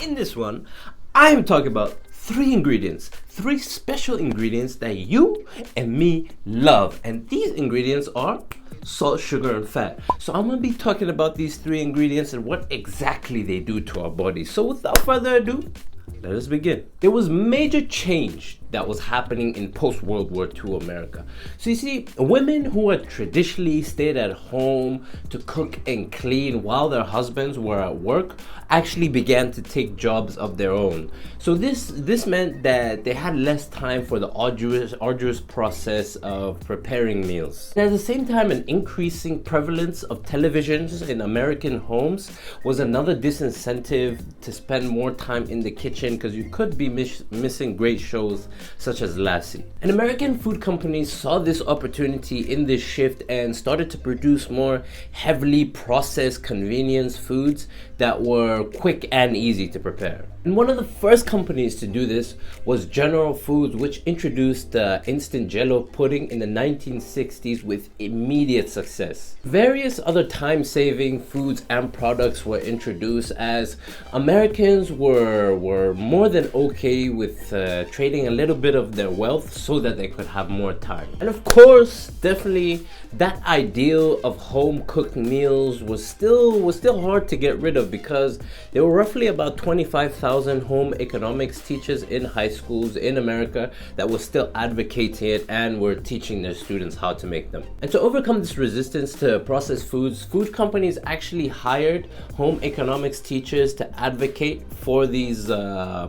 in this one, I am talking about three special ingredients that you and me love. And these ingredients are salt, sugar, and fat. So I'm gonna be talking about these three ingredients and what exactly they do to our body. So without further ado, let us begin. There was major change that was happening in post-World War II America. So you see, women who had traditionally stayed at home to cook and clean while their husbands were at work actually began to take jobs of their own. So this meant that they had less time for the arduous process of preparing meals. And at the same time, an increasing prevalence of televisions in American homes was another disincentive to spend more time in the kitchen, because you could be missing great shows such as Lassie. And American food companies saw this opportunity in this shift and started to produce more heavily processed convenience foods that were quick and easy to prepare. And one of the first companies to do this was General Foods, which introduced instant Jello pudding in the 1960s with immediate success. Various other time-saving foods and products were introduced as Americans were more than okay with trading a little bit of their wealth so that they could have more time. And of course, definitely that ideal of home-cooked meals was still hard to get rid of, because there were roughly about 25,000 home economics teachers in high schools in America that were still advocating it and were teaching their students how to make them. And to overcome this resistance to processed foods, food companies actually hired home economics teachers to advocate for these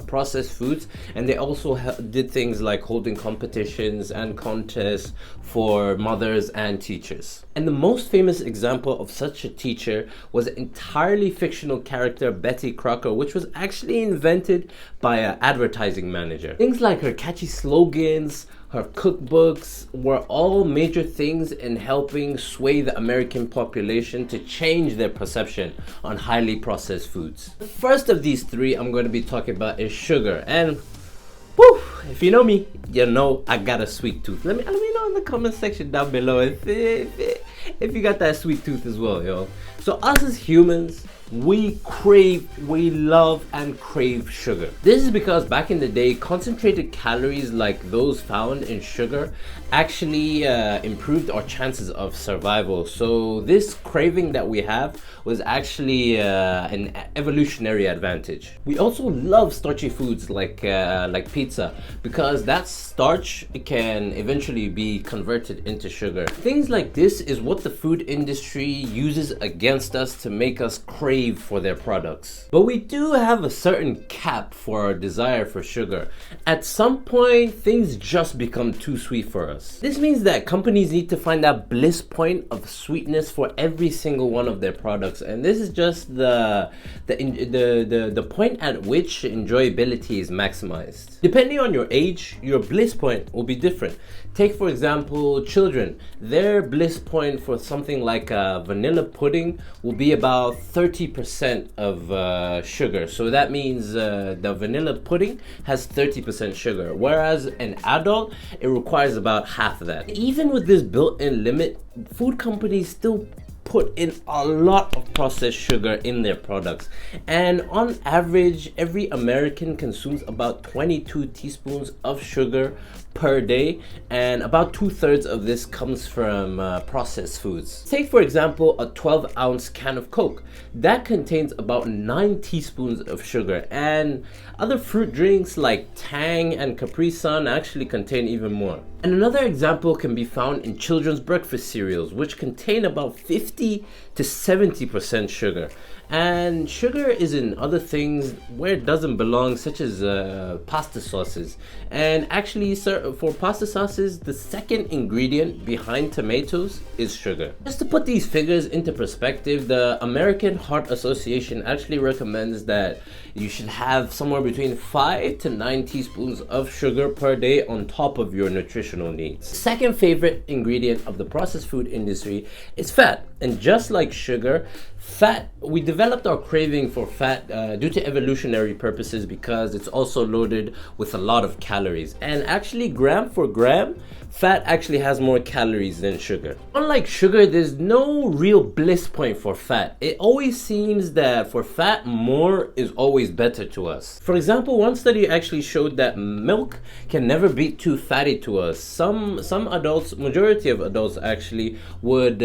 processed foods, and they also did things like holding competitions and contests for mothers and teachers. And the most famous example of such a teacher was an entirely fictional character, Betty Crocker, which was actually invented by an advertising manager. Things like her catchy slogans, her cookbooks were all major things in helping sway the American population to change their perception on highly processed foods. The first of these three I'm going to be talking about is sugar. And whew, if you know me, you know I got a sweet tooth. Let me know in the comment section down below if you got that sweet tooth as well, yo. So us as humans, we love and crave sugar. This is because back in the day, concentrated calories like those found in sugar actually improved our chances of survival. So this craving that we have was actually an evolutionary advantage. We also love starchy foods like pizza, because that starch can eventually be converted into sugar. Things like this is what the food industry uses against us to make us crave for their products. But we do have a certain cap for our desire for sugar. At some point, things just become too sweet for us. This means that companies need to find that bliss point of sweetness for every single one of their products, and this is just the point at which enjoyability is maximized. Depending on your age, your bliss point will be different. Take for example children. Their bliss point for something like vanilla pudding will be about 30% of sugar. So that means the vanilla pudding has 30% sugar, whereas an adult, it requires about half of that. Even with this built-in limit, food companies still put in a lot of processed sugar in their products, and on average every American consumes about 22 teaspoons of sugar per day, and about 2/3 of this comes from processed foods. Take for example a 12-ounce can of Coke that contains about 9 teaspoons of sugar, and other fruit drinks like Tang and Capri Sun actually contain even more. And another example can be found in children's breakfast cereals, which contain about 50 to 70% sugar. And sugar is in other things where it doesn't belong, such as pasta sauces. And actually, for pasta sauces, the second ingredient behind tomatoes is sugar. Just to put these figures into perspective, the American Heart Association actually recommends that you should have somewhere between 5 to 9 teaspoons of sugar per day on top of your nutritional needs. Second favorite ingredient of the processed food industry is fat. And just like unlike sugar, we developed our craving for fat due to evolutionary purposes because it's also loaded with a lot of calories. And actually, gram for gram, fat actually has more calories than sugar. Unlike sugar, there's no real bliss point for fat. It always seems that for fat, more is always better to us. For example, one study actually showed that milk can never be too fatty to us. Some adults, majority of adults actually, would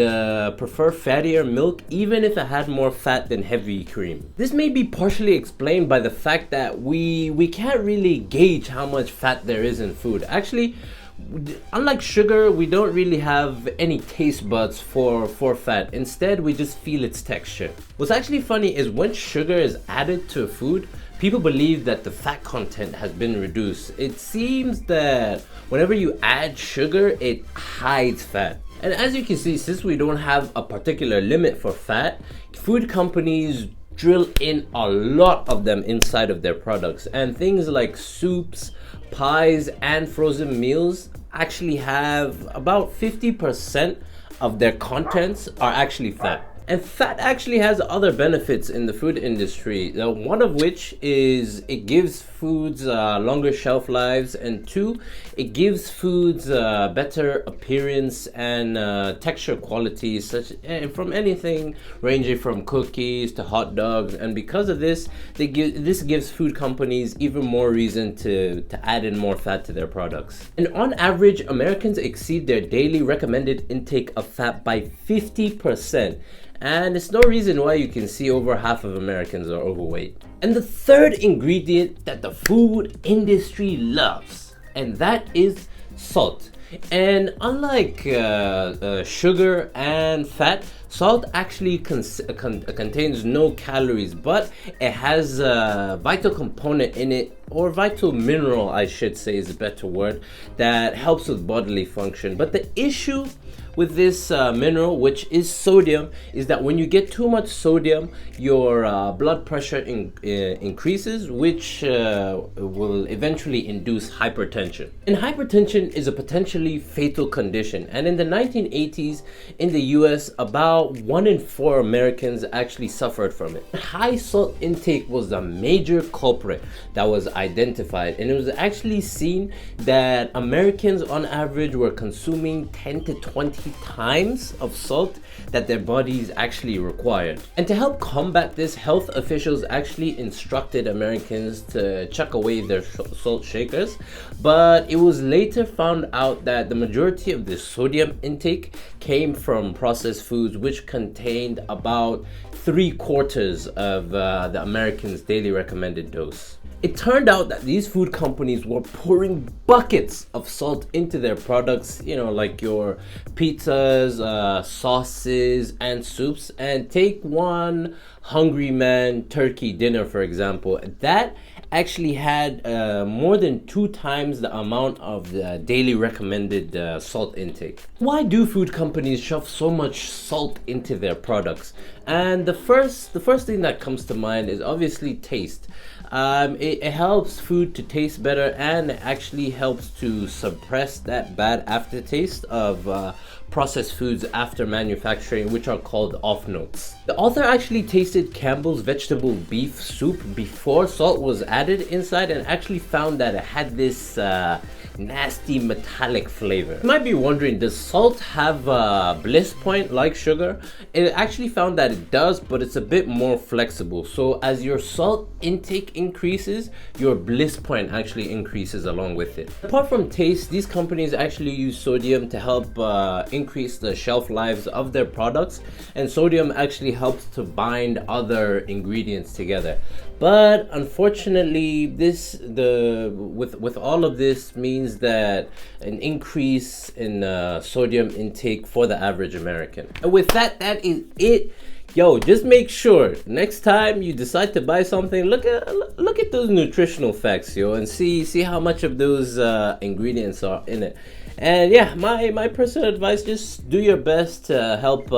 prefer fattier milk even if it had more fat than heavy cream. This may be partially explained by the fact that we can't really gauge how much fat there is in food. Actually, unlike sugar, we don't really have any taste buds for fat. Instead, we just feel its texture. What's actually funny is when sugar is added to food, people believe that the fat content has been reduced. It seems that whenever you add sugar, it hides fat. And as you can see, since we don't have a particular limit for fat, food companies drill in a lot of them inside of their products. And things like soups, pies, and frozen meals actually have about 50% of their contents are actually fat. And fat actually has other benefits in the food industry, one of which is it gives foods longer shelf lives, and two, it gives foods better appearance and texture qualities, from anything ranging from cookies to hot dogs. And because of this, this gives food companies even more reason to add in more fat to their products. And on average, Americans exceed their daily recommended intake of fat by 50%. And it's no reason why you can see over half of Americans are overweight. And the third ingredient that the food industry loves, and that is salt. And unlike sugar and fat, salt actually contains no calories, but it has a vital component in it, or vital mineral, I should say is a better word, that helps with bodily function. But the issue with this mineral, which is sodium, is that when you get too much sodium, your blood pressure increases, which will eventually induce hypertension. And hypertension is a potentially fatal condition. And in the 1980s, in the US, about 1 in 4 Americans actually suffered from it. High salt intake was the major culprit that was identified, and it was actually seen that Americans on average were consuming 10 to 20 times of salt that their bodies actually required. And to help combat this, health officials actually instructed Americans to chuck away their salt shakers, but it was later found out that the majority of the sodium intake came from processed foods, which contained about 3/4 of the Americans' daily recommended dose. It turned out that these food companies were pouring buckets of salt into their products, like your pizzas, sauces, and soups. And take one Hungry Man turkey dinner, for example. That actually had more than 2 times the amount of the daily recommended salt intake. Why do food companies shove so much salt into their products? And the first thing that comes to mind is obviously taste. It helps food to taste better, and it actually helps to suppress that bad aftertaste of processed foods after manufacturing, which are called off notes. The author actually tasted Campbell's vegetable beef soup before salt was added inside, and actually found that it had this nasty metallic flavor. You might be wondering, does salt have a bliss point like sugar? It actually found that it does, but it's a bit more flexible. So as your salt intake increases, your bliss point actually increases along with it. Apart from taste, these companies actually use sodium to help increase the shelf lives of their products, and sodium actually helps to bind other ingredients together. But unfortunately, with all of this means that an increase in sodium intake for the average American. And with that is it. Yo, just make sure next time you decide to buy something, look at those nutritional facts, and see how much of those ingredients are in it. And yeah, my personal advice: just do your best to help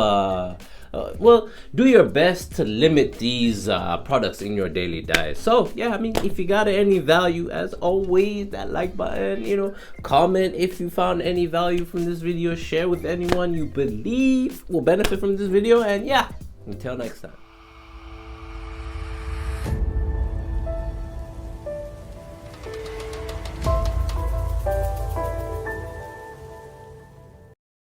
well, do your best to limit these products in your daily diet. So yeah, I mean, if you got any value, as always, that like button, comment if you found any value from this video, share with anyone you believe will benefit from this video, and yeah, until next time.